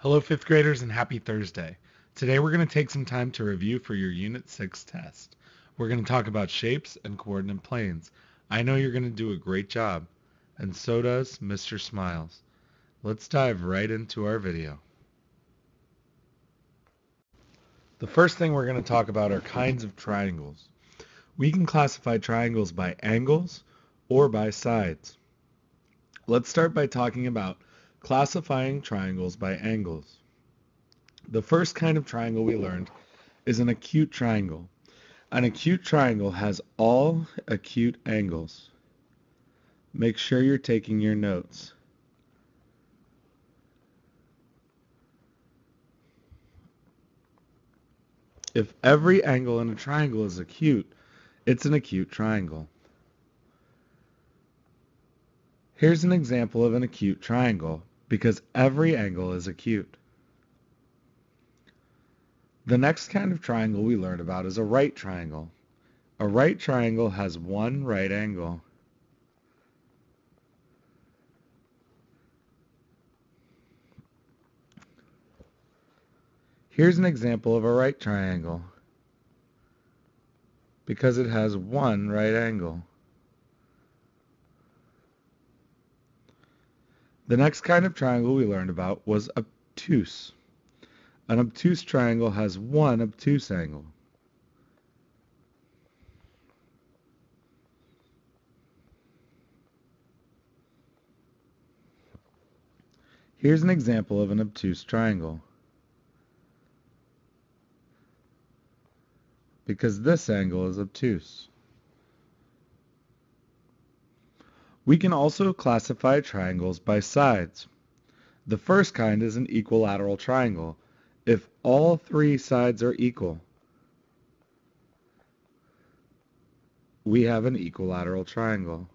Hello, fifth graders, and happy Thursday. Today we're going to take some time to review for your Unit 6 test. We're going to talk about shapes and coordinate planes. I know you're going to do a great job, and so does Mr. Smiles. Let's dive right into our video. The first thing we're going to talk about are kinds of triangles. We can classify triangles by angles or by sides. Let's start by talking about classifying triangles by angles. The first kind of triangle we learned is an acute triangle. An acute triangle has all acute angles. Make sure you're taking your notes. If every angle in a triangle is acute, it's an acute triangle. Here's an example of an acute triangle because every angle is acute. The next kind of triangle we learned about is a right triangle. A right triangle has one right angle. Here's an example of a right triangle because it has one right angle. The next kind of triangle we learned about was obtuse. An obtuse triangle has one obtuse angle. Here's an example of an obtuse triangle. Because this angle is obtuse. We can also classify triangles by sides. The first kind is an equilateral triangle. If all three sides are equal, we have an equilateral triangle.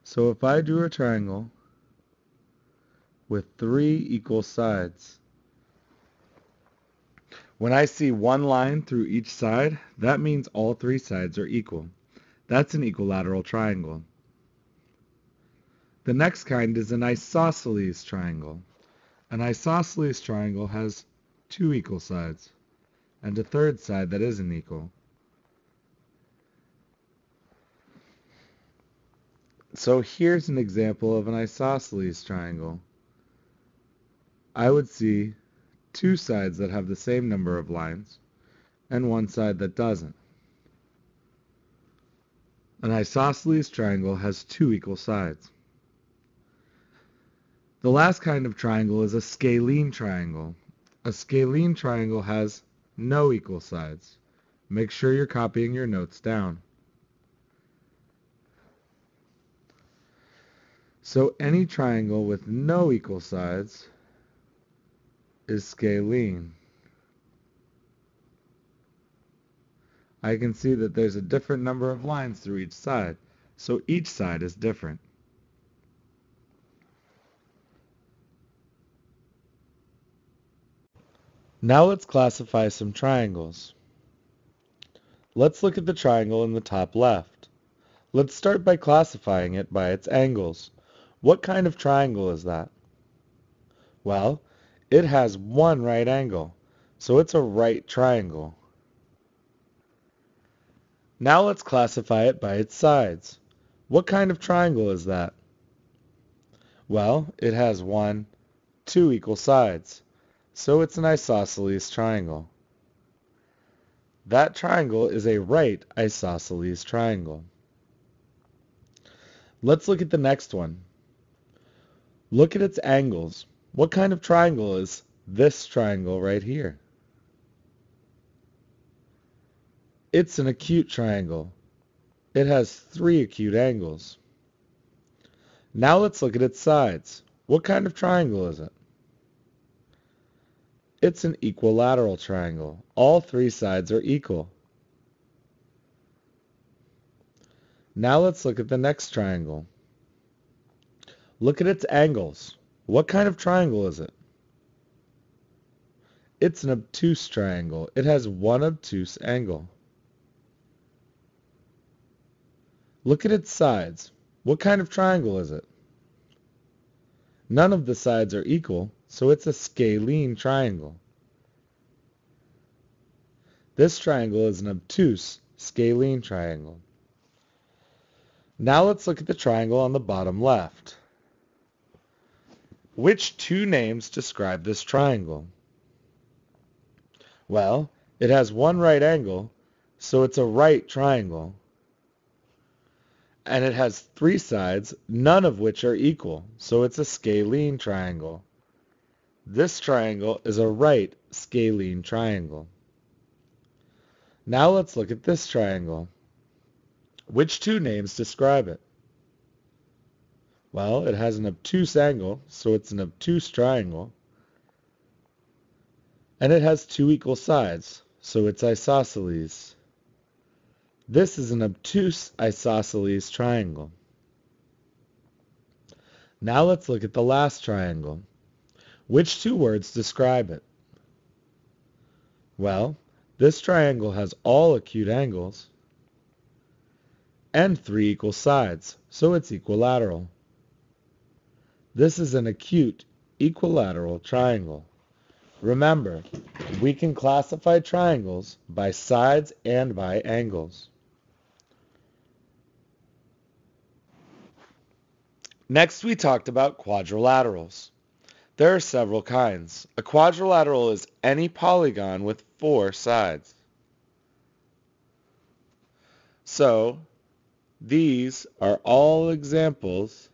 So if I drew a triangle with three equal sides, when I see one line through each side, that means all three sides are equal. That's an equilateral triangle. The next kind is an isosceles triangle. An isosceles triangle has two equal sides and a third side that isn't equal. So here's an example of an isosceles triangle. I would see two sides that have the same number of lines and one side that doesn't. An isosceles triangle has two equal sides. The last kind of triangle is a scalene triangle. A scalene triangle has no equal sides. Make sure you're copying your notes down. So any triangle with no equal sides is scalene. I can see that there's a different number of lines through each side, so each side is different. Now let's classify some triangles. Let's look at the triangle in the top left. Let's start by classifying it by its angles. What kind of triangle is that? Well, it has one right angle, so it's a right triangle. Now let's classify it by its sides. What kind of triangle is that? Well, it has two equal sides, so it's an isosceles triangle. That triangle is a right isosceles triangle. Let's look at the next one. Look at its angles. What kind of triangle is this triangle right here? It's an acute triangle. It has three acute angles. Now let's look at its sides. What kind of triangle is it? It's an equilateral triangle. All three sides are equal. Now let's look at the next triangle. Look at its angles. What kind of triangle is it? It's an obtuse triangle. It has one obtuse angle. Look at its sides. What kind of triangle is it? None of the sides are equal, so it's a scalene triangle. This triangle is an obtuse scalene triangle. Now let's look at the triangle on the bottom left. Which two names describe this triangle? Well, it has one right angle, so it's a right triangle. And it has three sides, none of which are equal, so it's a scalene triangle. This triangle is a right scalene triangle. Now let's look at this triangle. Which two names describe it? Well, it has an obtuse angle, so it's an obtuse triangle. And it has two equal sides, so it's isosceles. This is an obtuse isosceles triangle. Now let's look at the last triangle. Which two words describe it? Well, this triangle has all acute angles and three equal sides, so it's equilateral. This is an acute equilateral triangle. Remember, we can classify triangles by sides and by angles. Next, we talked about quadrilaterals. There are several kinds. A quadrilateral is any polygon with four sides. So, these are all examples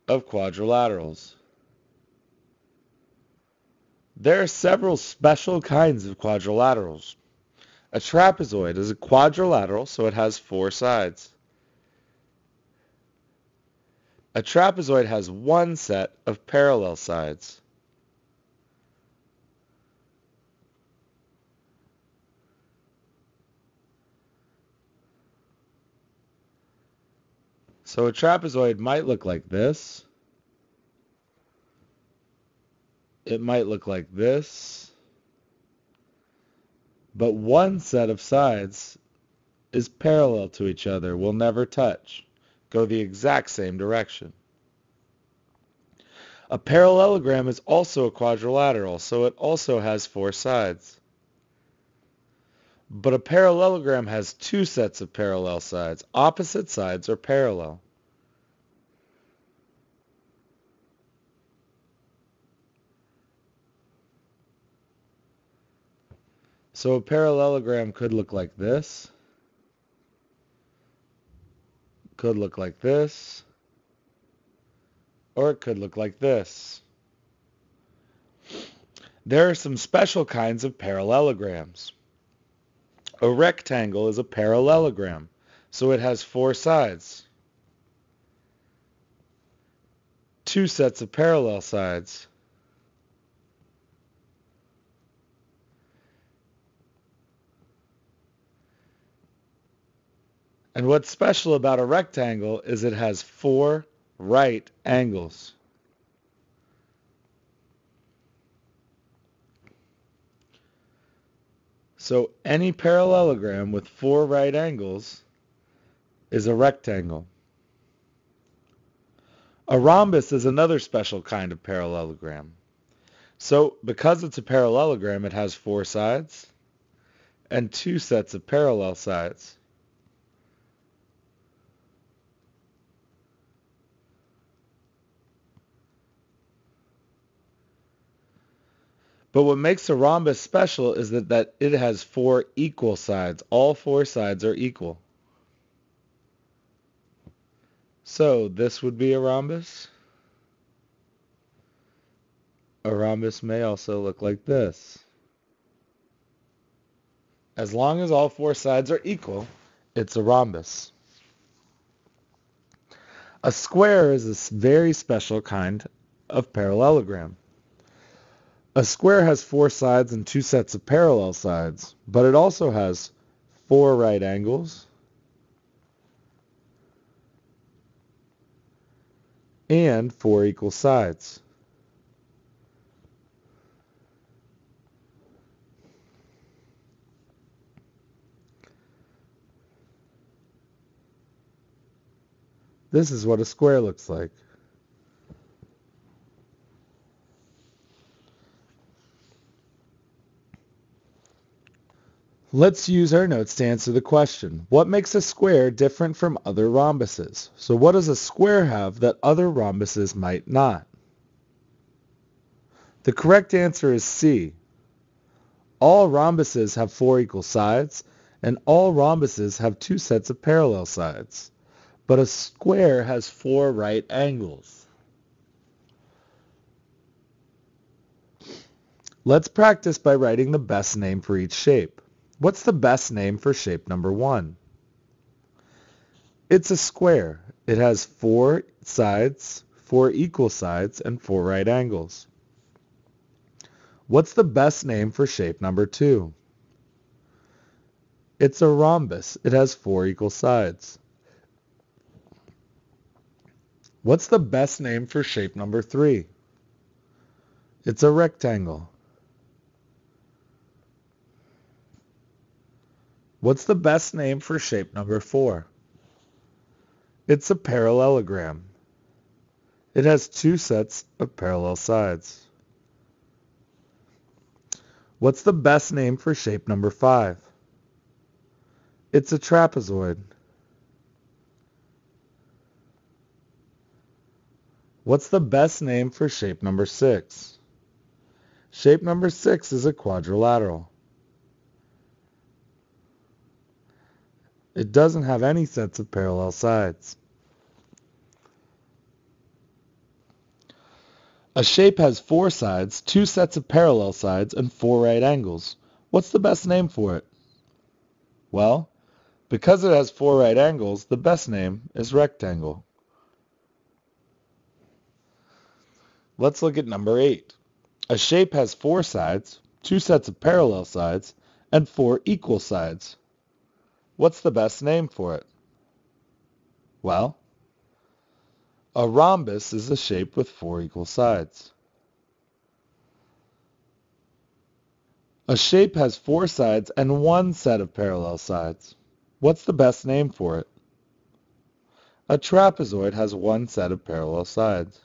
of quadrilaterals. There are several special kinds of quadrilaterals. A trapezoid is a quadrilateral, so it has four sides. A trapezoid has one set of parallel sides. So a trapezoid might look like this. It might look like this. But one set of sides is parallel to each other, will never touch, go the exact same direction. A parallelogram is also a quadrilateral, so it also has four sides. But a parallelogram has two sets of parallel sides. Opposite sides are parallel. So a parallelogram could look like this, could look like this, or it could look like this. There are some special kinds of parallelograms. A rectangle is a parallelogram, so it has four sides, two sets of parallel sides. And what's special about a rectangle is it has four right angles. So any parallelogram with four right angles is a rectangle. A rhombus is another special kind of parallelogram. So because it's a parallelogram, it has four sides and two sets of parallel sides. But what makes a rhombus special is that it has four equal sides. All four sides are equal. So this would be a rhombus. A rhombus may also look like this. As long as all four sides are equal, it's a rhombus. A square is a very special kind of parallelogram. A square has four sides and two sets of parallel sides, but it also has four right angles and four equal sides. This is what a square looks like. Let's use our notes to answer the question. What makes a square different from other rhombuses? So what does a square have that other rhombuses might not? The correct answer is C. All rhombuses have 4 equal sides, and all rhombuses have 2 sets of parallel sides. But a square has 4 right angles. Let's practice by writing the best name for each shape. What's the best name for shape number 1? It's a square. It has 4 sides, 4 equal sides, and 4 right angles. What's the best name for shape number 2? It's a rhombus. It has 4 equal sides. What's the best name for shape number 3? It's a rectangle. What's the best name for shape number 4? It's a parallelogram. It has 2 sets of parallel sides. What's the best name for shape number 5? It's a trapezoid. What's the best name for shape number 6? Shape number 6 is a quadrilateral. It doesn't have any sets of parallel sides. A shape has 4 sides, 2 sets of parallel sides, and 4 right angles. What's the best name for it? Well, because it has 4 right angles, the best name is rectangle. Let's look at number 8. A shape has 4 sides, 2 sets of parallel sides, and 4 equal sides. What's the best name for it? Well, a rhombus is a shape with 4 equal sides. A shape has 4 sides and 1 set of parallel sides. What's the best name for it? A trapezoid has 1 set of parallel sides.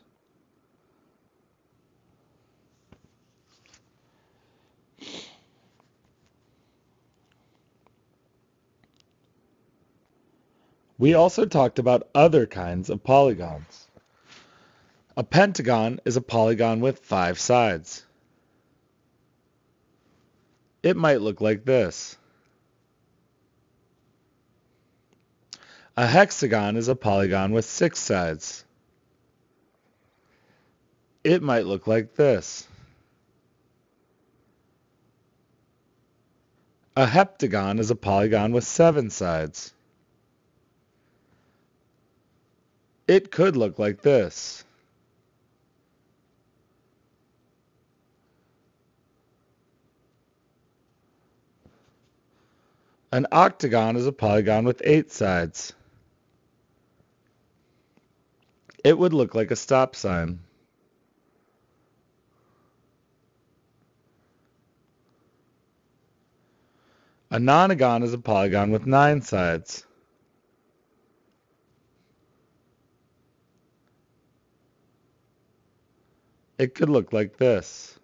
We also talked about other kinds of polygons. A pentagon is a polygon with 5 sides. It might look like this. A hexagon is a polygon with 6 sides. It might look like this. A heptagon is a polygon with 7 sides. It could look like this. An octagon is a polygon with 8 sides. It would look like a stop sign. A nonagon is a polygon with 9 sides. It could look like this.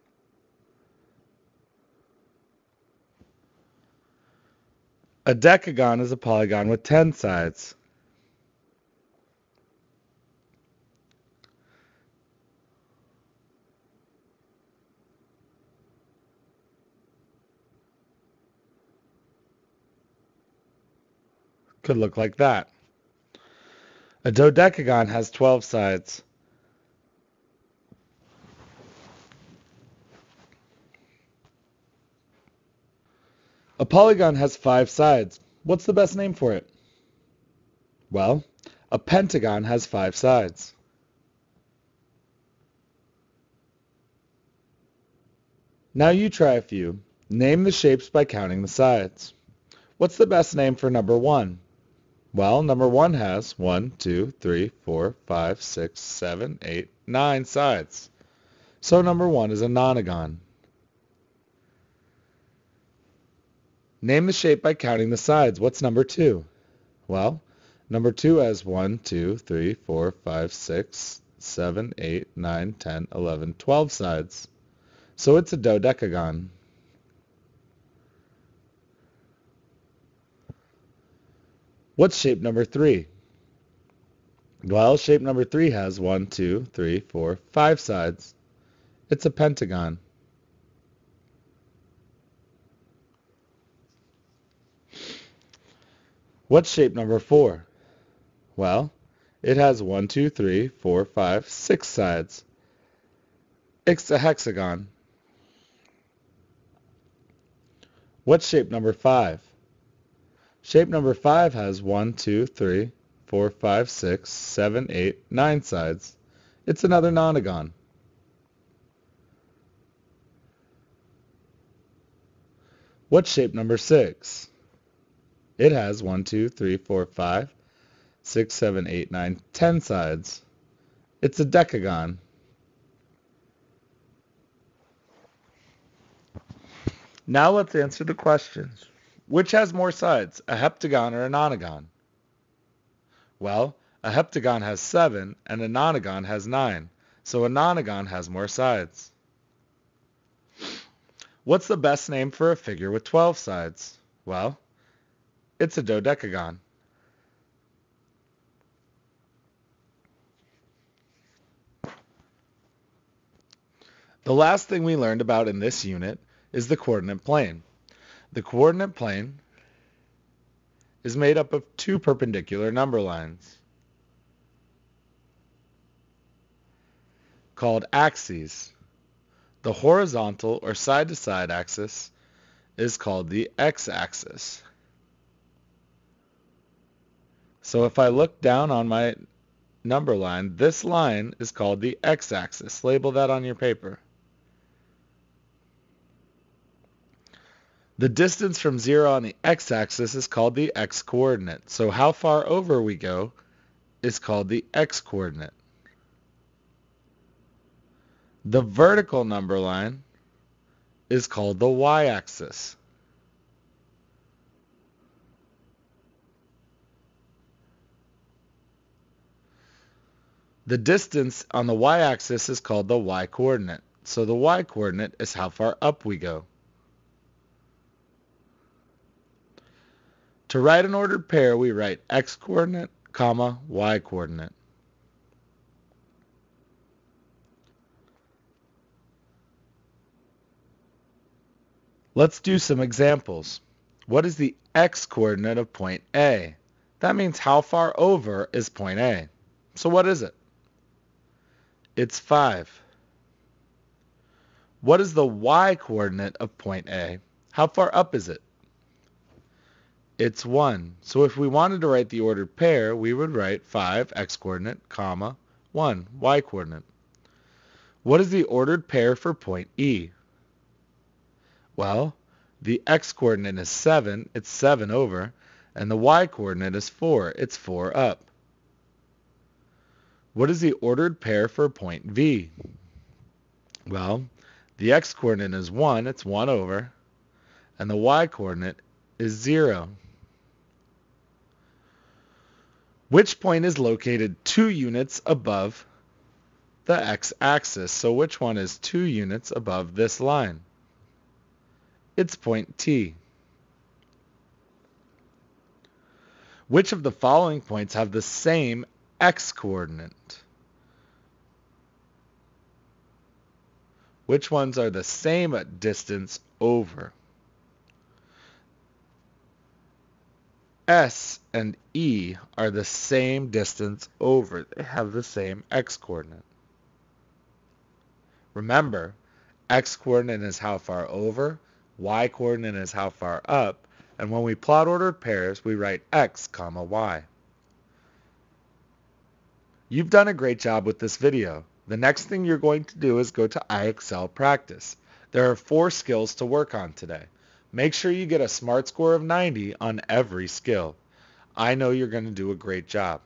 A decagon is a polygon with 10 sides. Could look like that. A dodecagon has 12 sides. A polygon has 5 sides. What's the best name for it? Well, a pentagon has 5 sides. Now you try a few. Name the shapes by counting the sides. What's the best name for number 1? Well, number 1 has 1, 2, 3, 4, 5, 6, 7, 8, 9 sides. So number 1 is a nonagon. Name the shape by counting the sides. What's number 2? Well, number 2 has 1, 2, 3, 4, 5, 6, 7, 8, 9, 10, 11, 12 sides. So it's a dodecagon. What's shape number 3? Well, shape number 3 has 1, 2, 3, 4, 5 sides. It's a pentagon. What's shape number 4? Well, it has 1, 2, 3, 4, 5, 6 sides. It's a hexagon. What's shape number 5? Shape number 5 has 1, 2, 3, 4, 5, 6, 7, 8, 9 sides. It's another nonagon. What's shape number 6? It has 1, 2, 3, 4, 5, 6, 7, 8, 9, 10 sides. It's a decagon. Now let's answer the questions. Which has more sides, a heptagon or a nonagon? Well, a heptagon has 7 and a nonagon has 9, so a nonagon has more sides. What's the best name for a figure with 12 sides? Well, it's a dodecagon. The last thing we learned about in this unit is the coordinate plane. The coordinate plane is made up of two perpendicular number lines called axes. The horizontal or side-to-side axis is called the x-axis. So if I look down on my number line, this line is called the x-axis. Label that on your paper. The distance from 0 on the x-axis is called the x-coordinate. So how far over we go is called the x-coordinate. The vertical number line is called the y-axis. The distance on the y-axis is called the y-coordinate. So the y-coordinate is how far up we go. To write an ordered pair, we write x-coordinate, comma, y-coordinate. Let's do some examples. What is the x-coordinate of point A? That means how far over is point A. So what is it? It's 5. What is the y-coordinate of point A? How far up is it? It's 1. So if we wanted to write the ordered pair, we would write 5 x-coordinate, comma, 1 y-coordinate. What is the ordered pair for point E? Well, the x-coordinate is 7, it's 7 over, and the y-coordinate is 4, it's 4 up. What is the ordered pair for point V? Well, the x-coordinate is 1, it's 1 over, and the y-coordinate is 0. Which point is located 2 units above the x-axis? So which one is 2 units above this line? It's point T. Which of the following points have the same x-coordinate? Which ones are the same distance over? S and E are the same distance over. They have the same x-coordinate. Remember, x-coordinate is how far over, y-coordinate is how far up, and when we plot ordered pairs, we write x, comma, y. You've done a great job with this video. The next thing you're going to do is go to iExcel Practice. There are 4 skills to work on today. Make sure you get a SMART score of 90 on every skill. I know you're going to do a great job.